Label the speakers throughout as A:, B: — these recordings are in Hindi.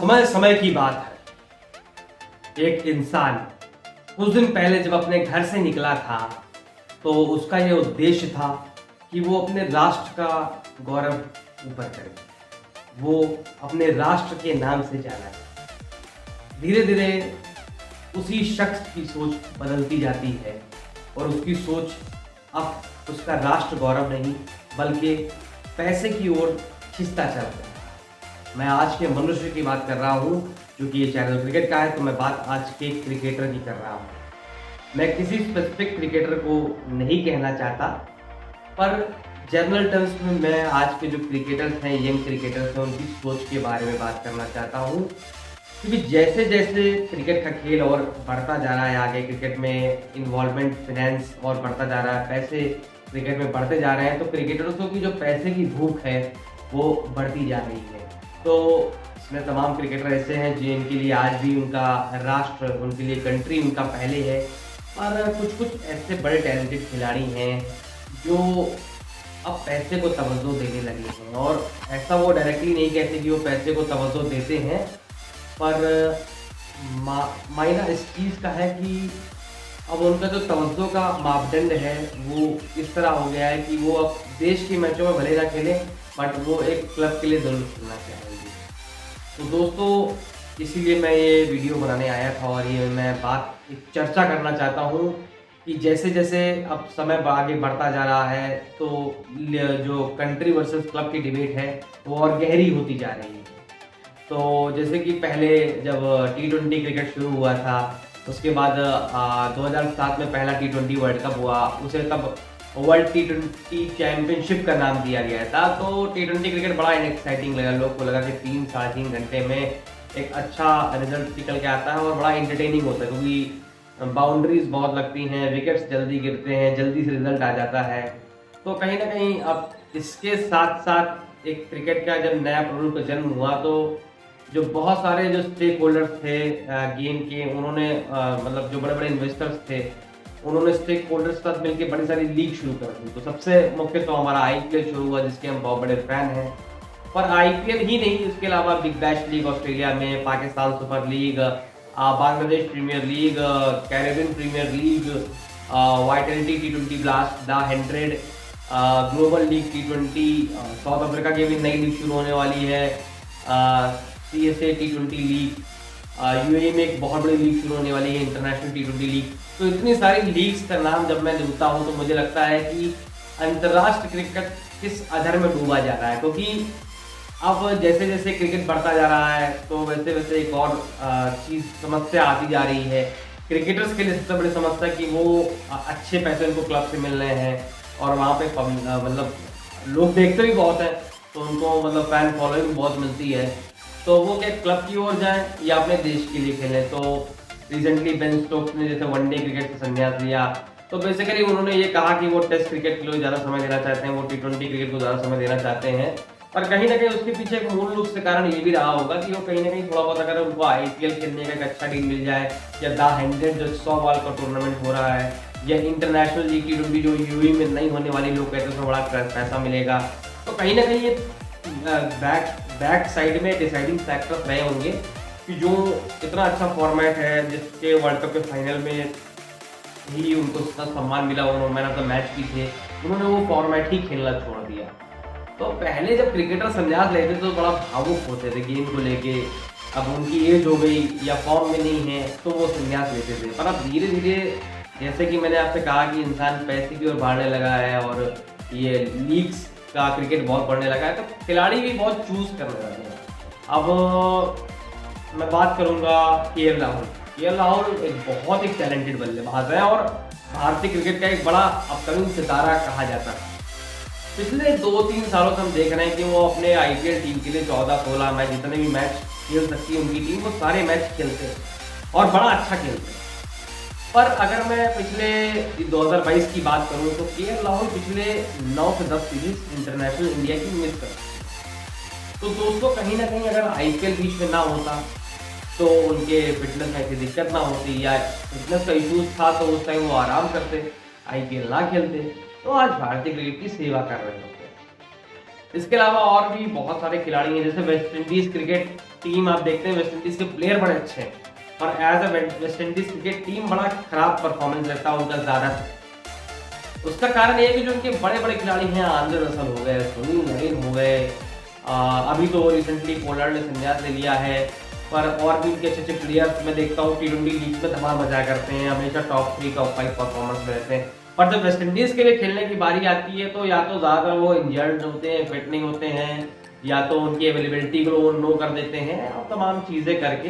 A: समय समय की बात है, एक इंसान कुछ दिन पहले जब अपने घर से निकला था तो उसका यह उद्देश्य था कि वो अपने राष्ट्र का गौरव ऊपर करे, वो अपने राष्ट्र के नाम से जाना जाए। धीरे धीरे उसी शख्स की सोच बदलती जाती है और उसकी सोच अब उसका राष्ट्र गौरव नहीं बल्कि पैसे की ओर खिंचता चल रहा है। मैं आज के मनुष्य की बात कर रहा हूँ, क्योंकि ये चैनल क्रिकेट का है तो मैं बात आज के क्रिकेटर की कर रहा हूँ। मैं किसी स्पेसिफिक क्रिकेटर को नहीं कहना चाहता, पर जनरल टर्म्स में मैं आज के जो क्रिकेटर्स हैं, यंग क्रिकेटर्स हैं, उनकी सोच के बारे में बात करना चाहता हूँ। क्योंकि जैसे जैसे क्रिकेट का खेल और बढ़ता जा रहा है आगे, क्रिकेट में इन्वॉल्वमेंट फिनेंस और बढ़ता जा रहा है, पैसे क्रिकेट में बढ़ते जा रहे हैं, तो क्रिकेटर्सों की जो पैसे की भूख है वो बढ़ती जा रही है। तो इसमें तमाम क्रिकेटर ऐसे हैं जिनके लिए आज भी उनका राष्ट्र, उनके लिए कंट्री उनका पहले है, और कुछ कुछ ऐसे बड़े टैलेंटेड खिलाड़ी हैं जो अब पैसे को तवज्जो देने लगे हैं। और ऐसा वो डायरेक्टली नहीं कहते कि वो पैसे को तवज्जो देते हैं, पर मायना इस चीज़ का है कि अब उनका जो तवज्जो का मापदंड है वो इस तरह हो गया है कि वो अब देश के मैचों में भले ना खेलें, बट वो एक क्लब के लिए ज़रूर खेलना चाहेंगे। तो दोस्तों, इसीलिए मैं ये वीडियो बनाने आया था और ये मैं एक चर्चा करना चाहता हूँ कि जैसे जैसे अब समय आगे बढ़ता जा रहा है तो जो कंट्री वर्सेस क्लब की डिबेट है वो और गहरी होती जा रही है। तो जैसे कि पहले जब T20 क्रिकेट शुरू हुआ था, उसके बाद 2007 में पहला T20 वर्ल्ड कप हुआ, उसे तब वर्ल्ड T20 चैंपियनशिप का नाम दिया गया था। तो T20 क्रिकेट बड़ा एक्साइटिंग लगा, लोग को लगा कि 3-3.5 घंटे में एक अच्छा रिजल्ट निकल के आता है और बड़ा इंटरटेनिंग होता है, क्योंकि बाउंड्रीज बहुत लगती हैं, विकेट्स जल्दी गिरते हैं, जल्दी से रिजल्ट आ जाता है। तो कहीं ना कहीं अब इसके साथ साथ एक क्रिकेट का जब नया प्रोडक्ट का जन्म हुआ तो जो बहुत सारे जो स्टेक होल्डर्स थे गेम के, उन्होंने मतलब जो बड़े बड़े इन्वेस्टर्स थे, उन्होंने स्टेक होल्डर्स के साथ मिलकर बड़ी सारी लीग शुरू कर दी। तो सबसे मुख्य तो हमारा IPL शुरू हुआ, जिसके हम बहुत बड़े फैन हैं। पर IPL ही नहीं, उसके अलावा बिग बैश लीग ऑस्ट्रेलिया में, Pakistan Super League, Bangladesh Premier League, Caribbean Premier League, Vitality T20 Blast, the 100, Global League T20, South Africa की भी नई लीग शुरू होने वाली है, CSA T20 लीग, UAE में एक बहुत बड़ी लीग शुरू होने वाली है, इंटरनेशनल T20 लीग। तो इतनी सारी लीग्स का नाम जब मैं लेता हूँ तो मुझे लगता है कि अंतर्राष्ट्रीय क्रिकेट किस अधर में डूबा जा रहा है, क्योंकि अब जैसे जैसे क्रिकेट बढ़ता जा रहा है तो वैसे वैसे एक और चीज़ समस्या आती जा रही है क्रिकेटर्स के लिए। सबसे बड़ी समस्या कि वो अच्छे पैसे उनको क्लब से मिल रहे हैं और वहाँ पे मतलब लोग देखते भी बहुत हैं, तो उनको मतलब फैन फॉलोइंग बहुत मिलती है। तो वो क्या क्लब की ओर जाएं या अपने देश के लिए खेलें। तो रिसेंटली बेन स्टोक्स ने जैसे वनडे क्रिकेट से संन्यास लिया, तो बेसिकली उन्होंने ये कहा कि वो टेस्ट क्रिकेट के लिए ज़्यादा समय देना चाहते हैं, वो T20 क्रिकेट को ज़्यादा समय देना चाहते हैं। पर कहीं ना कहीं उसके पीछे एक मूल रूप से कारण ये भी रहा होगा कि वो कहीं ना कहीं थोड़ा बहुत अगर उनको IPL खेलने का एक अच्छा डील मिल जाए, या द 100 जो 100 बॉल का टूर्नामेंट हो रहा है, या इंटरनेशनल लीग T20 जो UAE में नहीं होने वाली, लोग कहते हैं उसमें बड़ा पैसा मिलेगा, तो कहीं ना कहीं ये बैक साइड में डिसाइडिंग फैक्टर्स रहे होंगे कि जो इतना अच्छा फॉर्मेट है, जिसके वर्ल्ड कप के फाइनल में ही उनको इतना सम्मान मिला, उन्होंने मैन ऑफ द मैच भी थे, उन्होंने वो फॉर्मेट ही खेलना छोड़ दिया। तो पहले जब क्रिकेटर संन्यास लेते तो बड़ा भावुक होते थे गेम को लेके, अब उनकी एज हो गई या फॉर्म में नहीं है तो वो संन्यास लेते थे। पर अब धीरे धीरे, जैसे कि मैंने आपसे कहा कि इंसान पैसे की ओर बढ़ने लगा है और ये लीग्स का क्रिकेट बहुत बढ़ने लगा है, तो खिलाड़ी भी बहुत चूज करने लगे हैं। अब मैं बात करूंगा KL राहुल। KL राहुल एक बहुत ही टैलेंटेड बल्लेबाज है और भारतीय क्रिकेट का एक बड़ा अपकमिंग सितारा कहा जाता है। पिछले 2-3 सालों से हम देख रहे हैं कि वो अपने IPL टीम के लिए 14-16 मैच, जितने भी मैच खेल सकती है उनकी टीम, वो सारे मैच खेलते हैं और बड़ा अच्छा खेलते हैं। पर अगर मैं पिछले 2022 की बात करूं तो KL राहुल पिछले 9 से 10 सीरीज इंटरनेशनल इंडिया की मिस कर। तो दोस्तों, कहीं ना कहीं अगर IPL बीच में ना होता तो उनके फिटनेस में ऐसी दिक्कत ना होती, या फिटनेस का इशूज था तो उस टाइम वो आराम करते, IPL ना खेलते, तो आज भारतीय क्रिकेट की सेवा कर रहे होते। इसके अलावा और भी बहुत सारे खिलाड़ी हैं, जैसे वेस्ट इंडीज क्रिकेट टीम आप देखते हैं वेस्ट इंडीज के प्लेयर बड़े अच्छे हैं, पर as a West Indies cricket team बड़ा खराब परफॉर्मेंस रहता है उनका ज़्यादा। उसका कारण ये है कि जो उनके बड़े बड़े खिलाड़ी हैं, आंद्रे रसल हो गए, सुनील नारायण हो गए, अभी तो रिसेंटली पोलार्ड ने संन्यास ले लिया है, पर और भी उनके अच्छे अच्छे प्लेयर्स मैं देखता हूँ T20 लीग में धमाल मचाया करते हैं, हमेशा टॉप 3 टॉप 5 परफॉर्मेंस में रहते हैं। पर जब वेस्ट इंडीज के लिए खेलने की बारी आती है तो या तो ज़्यादातर वो इंजर्ड होते हैं, फिट नहीं होते हैं, या तो उनकी अवेलेबिलिटी को वो नो कर देते हैं और तमाम चीज़ें करके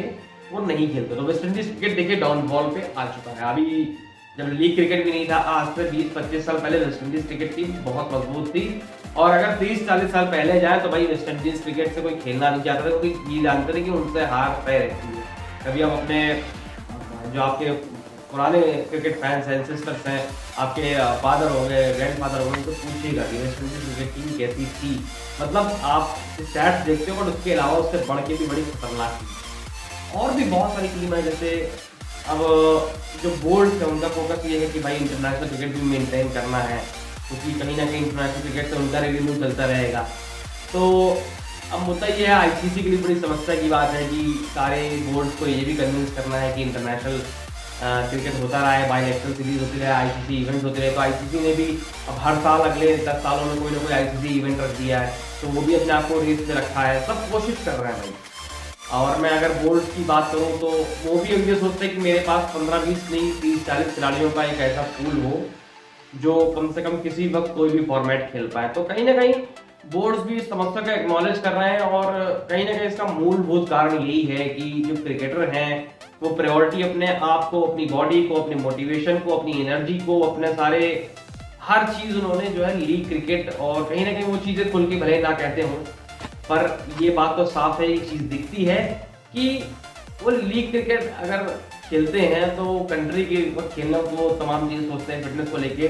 A: वो नहीं खेलते। तो वेस्ट इंडीज क्रिकेट देखिए डाउनफॉल पे आ चुका है। अभी जब लीग क्रिकेट भी नहीं था, आज से 20-25 साल पहले वेस्ट इंडीज क्रिकेट टीम बहुत मजबूत थी, और अगर 30-40 साल पहले जाए तो भाई वेस्ट इंडीज क्रिकेट से कोई खेलना नहीं चाहता था, क्योंकि ये जानते थे कि उनसे हार तय रहती है। कभी आप अपने जो आपके पुराने क्रिकेट फैंस हैं, सिस्टर्स हैं, आपके फादर हो गए, ग्रैंड फादर हो गए, उनको पूछिएगा कि वेस्ट इंडीज क्रिकेट टीम कैसी थी। मतलब आप स्टैट्स देखते हो, बट उसके अलावा उससे बढ़ के भी बड़ी खतरनाक थी। और भी बहुत सारी टीम है, जैसे अब जो बोर्ड्स है उनका फोकस ये है कि भाई इंटरनेशनल क्रिकेट भी मेंटेन करना है, क्योंकि कहीं ना कहीं इंटरनेशनल क्रिकेट से उनका रेवेन्यू चलता रहेगा। तो अब मुद्दा ये है, आईसीसी के लिए बड़ी समस्या की बात है कि सारे बोर्ड्स को ये भी कन्विंस करना है कि इंटरनेशनल क्रिकेट होता रहा है, बायलैटरल सीरीज होती रहे, आईसीसी इवेंट्स होते रहे। तो आईसीसी ने भी अब हर साल अगले 10 सालों में कोई ना कोई आईसीसी इवेंट रख दिया है, तो वो भी अपने आप को रेस में रखा है, सब कोशिश कर रहे हैं भाई। और मैं अगर बोर्ड की बात करूं तो वो भी ये सोचते हैं कि मेरे पास 15-20 नहीं 30-40 खिलाड़ियों का एक ऐसा पूल हो जो कम से कम किसी वक्त कोई भी फॉर्मेट खेल पाए। तो कहीं ना कहीं बोर्ड्स भी इस समस्या का एक्नॉलेज कर रहे हैं, और कहीं ना कहीं इसका मूलभूत कारण यही है कि जो क्रिकेटर हैं वो प्रायोरिटी अपने आप को, अपनी बॉडी को, अपनी मोटिवेशन को, अपनी एनर्जी को, अपने सारे हर चीज़ उन्होंने जो है लीग क्रिकेट, और कहीं ना कहीं वो चीज़ें खुल के भले ना कहते हों, पर ये बात तो साफ है, एक चीज़ दिखती है कि वो लीग क्रिकेट अगर खेलते हैं तो कंट्री के वक्त खेलना वो तमाम चीज़ें सोचते हैं फिटनेस को लेके,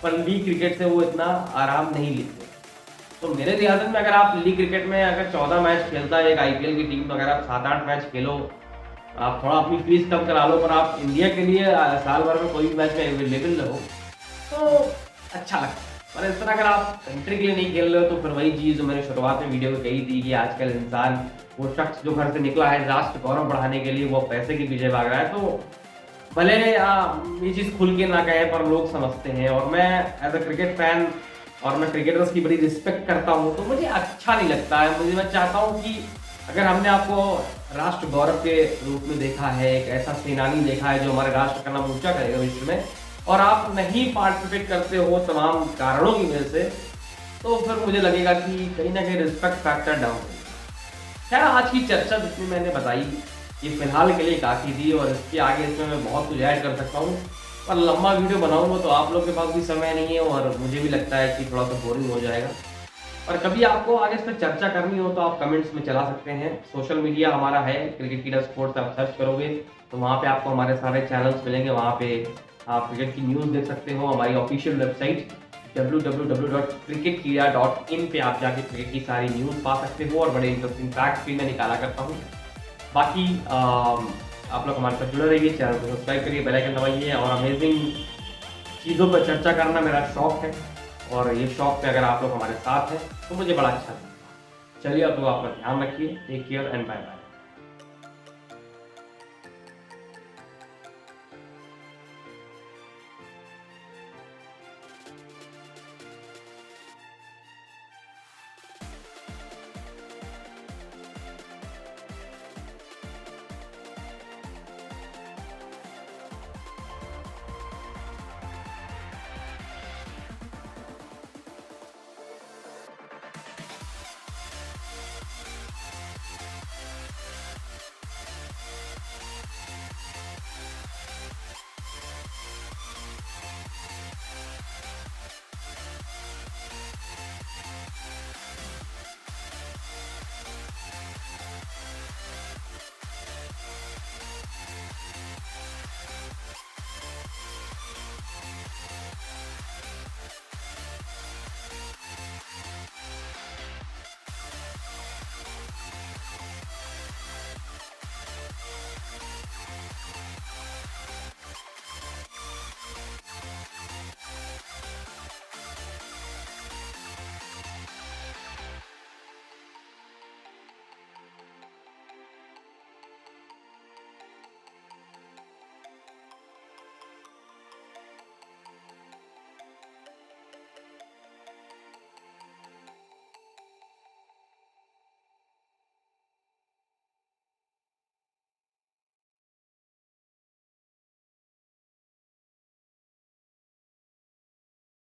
A: पर लीग क्रिकेट से वो इतना आराम नहीं लेते। तो मेरे लिहाज में अगर आप लीग क्रिकेट में अगर 14 मैच खेलता है एक आईपीएल की टीम, तो अगर आप 7-8 मैच खेलो, आप थोड़ा अपनी फीस कम करा लो, पर आप इंडिया के लिए साल भर में कोई भी मैच में अवेलेबल रहो तो अच्छा लगता है। पर इस तरह अगर आप कंट्री के लिए नहीं खेल रहे हो तो फिर वही चीज़ जो मैंने शुरुआत में वीडियो में कही थी कि आजकल इंसान, वो शख्स जो घर से निकला है राष्ट्र गौरव बढ़ाने के लिए, वो पैसे के पीछे भाग रहा है। तो भले ये चीज़ खुल के ना कहे, पर लोग समझते हैं। और मैं एज अ क्रिकेट फैन, और मैं क्रिकेटर्स की बड़ी रिस्पेक्ट करता हूँ, तो मुझे अच्छा नहीं लगता है। मैं चाहता हूँ कि अगर हमने आपको राष्ट्र गौरव के रूप में देखा है, एक ऐसा सेनानी देखा है जो हमारे राष्ट्र का नाम ऊंचा करेगा विश्व में, और आप नहीं पार्टिसिपेट करते हो तमाम कारणों की वजह से, तो फिर मुझे लगेगा कि कहीं ना कहीं रिस्पेक्ट फैक्टर डाउन है। खैर, आज की चर्चा जितनी मैंने बताई ये फिलहाल के लिए काफ़ी थी, और इसके आगे इसमें मैं बहुत कुछ ऐड कर सकता हूँ, पर लंबा वीडियो बनाऊंगा तो आप लोग के पास भी समय नहीं है, और मुझे भी लगता है कि थोड़ा सा बोरिंग हो जाएगा। और कभी आपको आगे इस पर चर्चा करनी हो तो आप कमेंट्स में चला सकते हैं। सोशल मीडिया हमारा है क्रिकेट कीड़ा स्पोर्ट्स, आप सर्च करोगे तो वहाँ पे आपको हमारे सारे चैनल्स मिलेंगे, वहाँ पे आप क्रिकेट की न्यूज़ देख सकते हो। हमारी ऑफिशियल वेबसाइट www.cricketkeeda.in पे आप जाके क्रिकेट की सारी न्यूज़ पा सकते हो, और बड़े इंटरेस्टिंग फैक्ट्स भी मैं निकाला करता हूँ। बाकी आप लोग हमारे साथ जुड़े रहिए, चैनल को सब्सक्राइब करिए, बेल आइकन दबाइए, और अमेजिंग चीज़ों पर चर्चा करना मेरा शौक है, और ये शौक पे अगर आप लोग हमारे साथ हैं तो मुझे बड़ा अच्छा लगता है। चलिए, अब लोग अपना ध्यान रखिए, take care and bye bye.